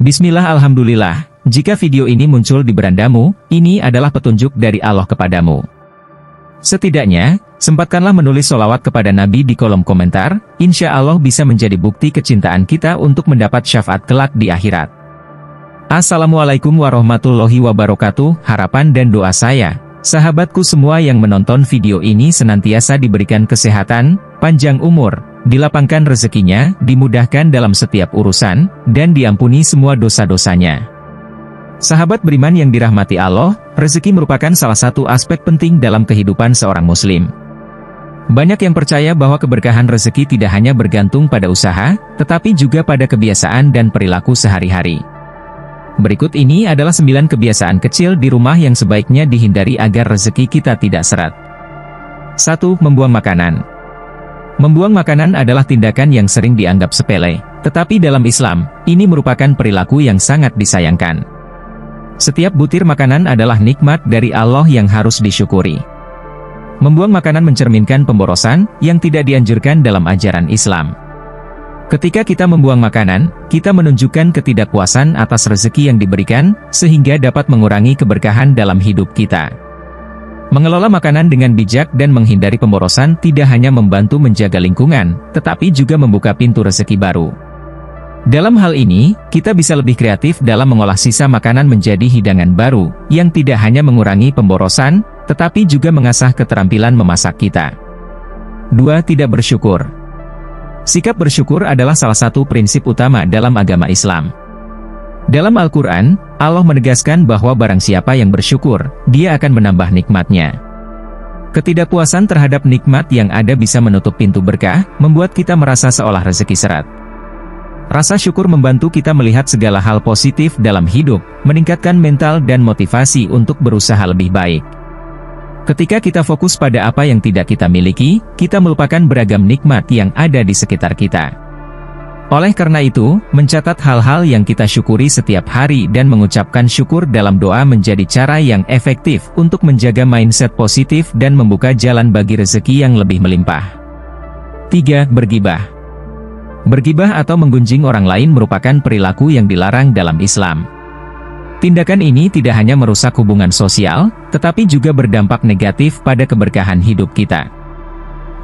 Bismillah, alhamdulillah. Jika video ini muncul di berandamu, ini adalah petunjuk dari Allah kepadamu. Setidaknya, sempatkanlah menulis sholawat kepada Nabi di kolom komentar, insya Allah bisa menjadi bukti kecintaan kita untuk mendapat syafaat kelak di akhirat. Assalamualaikum warahmatullahi wabarakatuh. Harapan dan doa saya, sahabatku semua yang menonton video ini senantiasa diberikan kesehatan, panjang umur, dilapangkan rezekinya, dimudahkan dalam setiap urusan, dan diampuni semua dosa-dosanya. Sahabat beriman yang dirahmati Allah, rezeki merupakan salah satu aspek penting dalam kehidupan seorang muslim. Banyak yang percaya bahwa keberkahan rezeki tidak hanya bergantung pada usaha, tetapi juga pada kebiasaan dan perilaku sehari-hari. Berikut ini adalah 9 kebiasaan kecil di rumah yang sebaiknya dihindari agar rezeki kita tidak seret. 1. Membuang makanan. Membuang makanan adalah tindakan yang sering dianggap sepele, tetapi dalam Islam, ini merupakan perilaku yang sangat disayangkan. Setiap butir makanan adalah nikmat dari Allah yang harus disyukuri. Membuang makanan mencerminkan pemborosan, yang tidak dianjurkan dalam ajaran Islam. Ketika kita membuang makanan, kita menunjukkan ketidakpuasan atas rezeki yang diberikan, sehingga dapat mengurangi keberkahan dalam hidup kita. Mengelola makanan dengan bijak dan menghindari pemborosan tidak hanya membantu menjaga lingkungan, tetapi juga membuka pintu rezeki baru. Dalam hal ini, kita bisa lebih kreatif dalam mengolah sisa makanan menjadi hidangan baru, yang tidak hanya mengurangi pemborosan, tetapi juga mengasah keterampilan memasak kita. 2. Tidak bersyukur. Sikap bersyukur adalah salah satu prinsip utama dalam agama Islam. Dalam Al-Quran, Allah menegaskan bahwa barang siapa yang bersyukur, dia akan menambah nikmatnya. Ketidakpuasan terhadap nikmat yang ada bisa menutup pintu berkah, membuat kita merasa seolah rezeki seret. Rasa syukur membantu kita melihat segala hal positif dalam hidup, meningkatkan mental dan motivasi untuk berusaha lebih baik. Ketika kita fokus pada apa yang tidak kita miliki, kita melupakan beragam nikmat yang ada di sekitar kita. Oleh karena itu, mencatat hal-hal yang kita syukuri setiap hari dan mengucapkan syukur dalam doa menjadi cara yang efektif untuk menjaga mindset positif dan membuka jalan bagi rezeki yang lebih melimpah. 3. Bergibah. Bergibah atau menggunjing orang lain merupakan perilaku yang dilarang dalam Islam. Tindakan ini tidak hanya merusak hubungan sosial, tetapi juga berdampak negatif pada keberkahan hidup kita.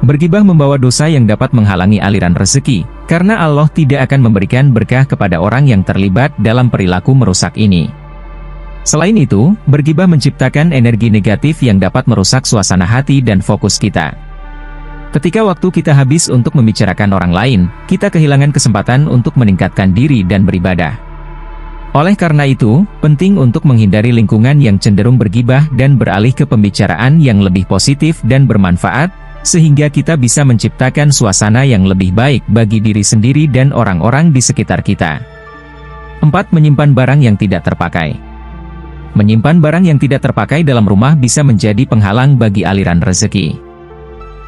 Bergibah membawa dosa yang dapat menghalangi aliran rezeki, karena Allah tidak akan memberikan berkah kepada orang yang terlibat dalam perilaku merusak ini. Selain itu, bergibah menciptakan energi negatif yang dapat merusak suasana hati dan fokus kita. Ketika waktu kita habis untuk membicarakan orang lain, kita kehilangan kesempatan untuk meningkatkan diri dan beribadah. Oleh karena itu, penting untuk menghindari lingkungan yang cenderung bergibah dan beralih ke pembicaraan yang lebih positif dan bermanfaat, sehingga kita bisa menciptakan suasana yang lebih baik bagi diri sendiri dan orang-orang di sekitar kita. 4. Menyimpan barang yang tidak terpakai. Menyimpan barang yang tidak terpakai dalam rumah bisa menjadi penghalang bagi aliran rezeki.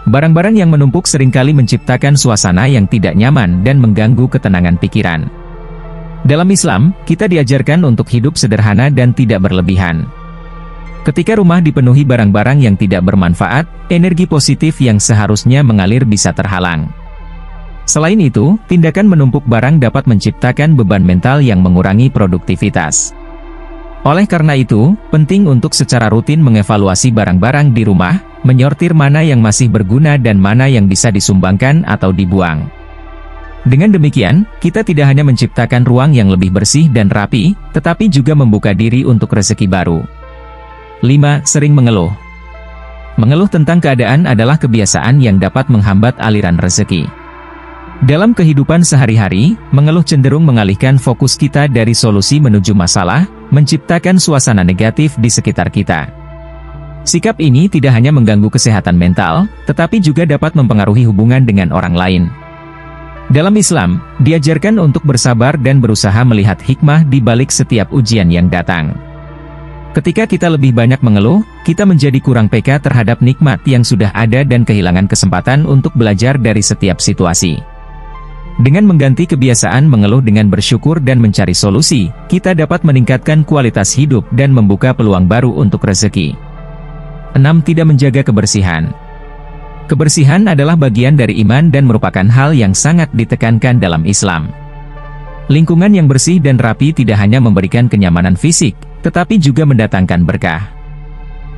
Barang-barang yang menumpuk seringkali menciptakan suasana yang tidak nyaman dan mengganggu ketenangan pikiran. Dalam Islam, kita diajarkan untuk hidup sederhana dan tidak berlebihan. Ketika rumah dipenuhi barang-barang yang tidak bermanfaat, energi positif yang seharusnya mengalir bisa terhalang. Selain itu, tindakan menumpuk barang dapat menciptakan beban mental yang mengurangi produktivitas. Oleh karena itu, penting untuk secara rutin mengevaluasi barang-barang di rumah, menyortir mana yang masih berguna dan mana yang bisa disumbangkan atau dibuang. Dengan demikian, kita tidak hanya menciptakan ruang yang lebih bersih dan rapi, tetapi juga membuka diri untuk rezeki baru. 5. Sering mengeluh. Mengeluh tentang keadaan adalah kebiasaan yang dapat menghambat aliran rezeki. Dalam kehidupan sehari-hari, mengeluh cenderung mengalihkan fokus kita dari solusi menuju masalah, menciptakan suasana negatif di sekitar kita. Sikap ini tidak hanya mengganggu kesehatan mental, tetapi juga dapat mempengaruhi hubungan dengan orang lain. Dalam Islam, diajarkan untuk bersabar dan berusaha melihat hikmah di balik setiap ujian yang datang. Ketika kita lebih banyak mengeluh, kita menjadi kurang peka terhadap nikmat yang sudah ada dan kehilangan kesempatan untuk belajar dari setiap situasi. Dengan mengganti kebiasaan mengeluh dengan bersyukur dan mencari solusi, kita dapat meningkatkan kualitas hidup dan membuka peluang baru untuk rezeki. 6. Tidak menjaga kebersihan. Kebersihan adalah bagian dari iman dan merupakan hal yang sangat ditekankan dalam Islam. Lingkungan yang bersih dan rapi tidak hanya memberikan kenyamanan fisik, tetapi juga mendatangkan berkah.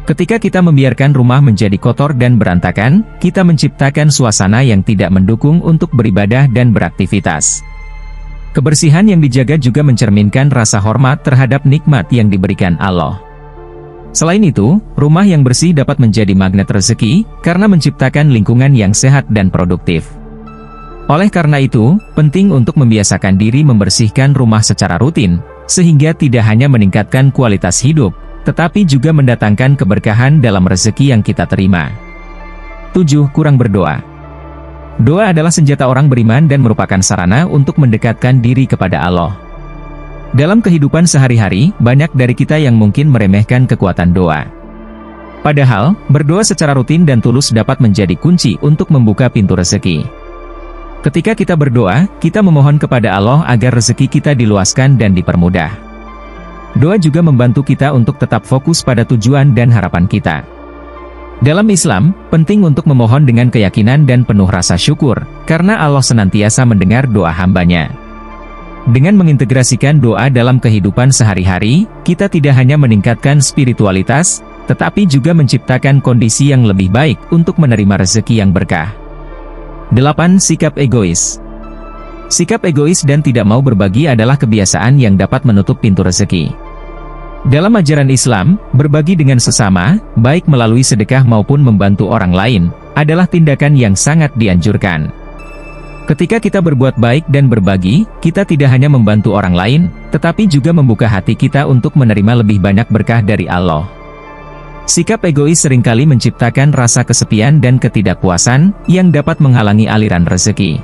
Ketika kita membiarkan rumah menjadi kotor dan berantakan, kita menciptakan suasana yang tidak mendukung untuk beribadah dan beraktivitas. Kebersihan yang dijaga juga mencerminkan rasa hormat terhadap nikmat yang diberikan Allah. Selain itu, rumah yang bersih dapat menjadi magnet rezeki, karena menciptakan lingkungan yang sehat dan produktif. Oleh karena itu, penting untuk membiasakan diri membersihkan rumah secara rutin, sehingga tidak hanya meningkatkan kualitas hidup, tetapi juga mendatangkan keberkahan dalam rezeki yang kita terima. 7. Kurang berdoa. Doa adalah senjata orang beriman dan merupakan sarana untuk mendekatkan diri kepada Allah. Dalam kehidupan sehari-hari, banyak dari kita yang mungkin meremehkan kekuatan doa. Padahal, berdoa secara rutin dan tulus dapat menjadi kunci untuk membuka pintu rezeki. Ketika kita berdoa, kita memohon kepada Allah agar rezeki kita diluaskan dan dipermudah. Doa juga membantu kita untuk tetap fokus pada tujuan dan harapan kita. Dalam Islam, penting untuk memohon dengan keyakinan dan penuh rasa syukur, karena Allah senantiasa mendengar doa hamba-Nya. Dengan mengintegrasikan doa dalam kehidupan sehari-hari, kita tidak hanya meningkatkan spiritualitas, tetapi juga menciptakan kondisi yang lebih baik untuk menerima rezeki yang berkah. 8. Sikap egois. Sikap egois dan tidak mau berbagi adalah kebiasaan yang dapat menutup pintu rezeki. Dalam ajaran Islam, berbagi dengan sesama, baik melalui sedekah maupun membantu orang lain, adalah tindakan yang sangat dianjurkan. Ketika kita berbuat baik dan berbagi, kita tidak hanya membantu orang lain, tetapi juga membuka hati kita untuk menerima lebih banyak berkah dari Allah. Sikap egois seringkali menciptakan rasa kesepian dan ketidakpuasan, yang dapat menghalangi aliran rezeki.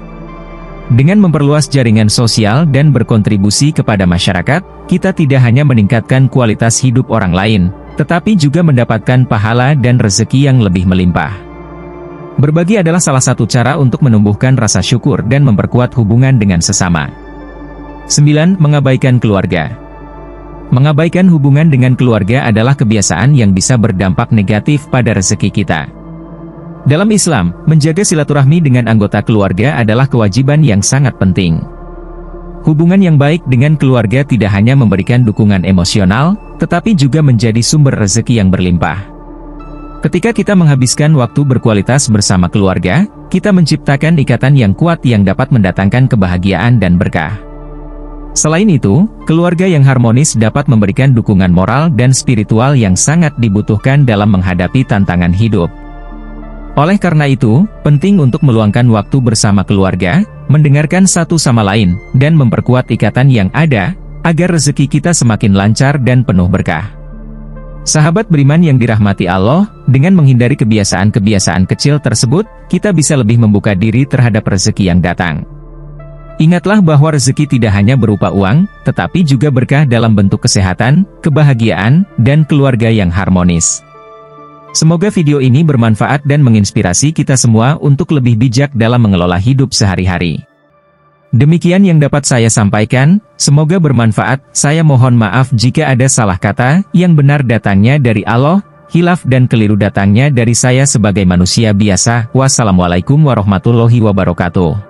Dengan memperluas jaringan sosial dan berkontribusi kepada masyarakat, kita tidak hanya meningkatkan kualitas hidup orang lain, tetapi juga mendapatkan pahala dan rezeki yang lebih melimpah. Berbagi adalah salah satu cara untuk menumbuhkan rasa syukur dan memperkuat hubungan dengan sesama. 9. Mengabaikan keluarga. Mengabaikan hubungan dengan keluarga adalah kebiasaan yang bisa berdampak negatif pada rezeki kita. Dalam Islam, menjaga silaturahmi dengan anggota keluarga adalah kewajiban yang sangat penting. Hubungan yang baik dengan keluarga tidak hanya memberikan dukungan emosional, tetapi juga menjadi sumber rezeki yang berlimpah. Ketika kita menghabiskan waktu berkualitas bersama keluarga, kita menciptakan ikatan yang kuat yang dapat mendatangkan kebahagiaan dan berkah. Selain itu, keluarga yang harmonis dapat memberikan dukungan moral dan spiritual yang sangat dibutuhkan dalam menghadapi tantangan hidup. Oleh karena itu, penting untuk meluangkan waktu bersama keluarga, mendengarkan satu sama lain, dan memperkuat ikatan yang ada, agar rezeki kita semakin lancar dan penuh berkah. Sahabat beriman yang dirahmati Allah, dengan menghindari kebiasaan-kebiasaan kecil tersebut, kita bisa lebih membuka diri terhadap rezeki yang datang. Ingatlah bahwa rezeki tidak hanya berupa uang, tetapi juga berkah dalam bentuk kesehatan, kebahagiaan, dan keluarga yang harmonis. Semoga video ini bermanfaat dan menginspirasi kita semua untuk lebih bijak dalam mengelola hidup sehari-hari. Demikian yang dapat saya sampaikan, semoga bermanfaat. Saya mohon maaf jika ada salah kata, yang benar datangnya dari Allah, hilaf dan keliru datangnya dari saya sebagai manusia biasa. Wassalamualaikum warahmatullahi wabarakatuh.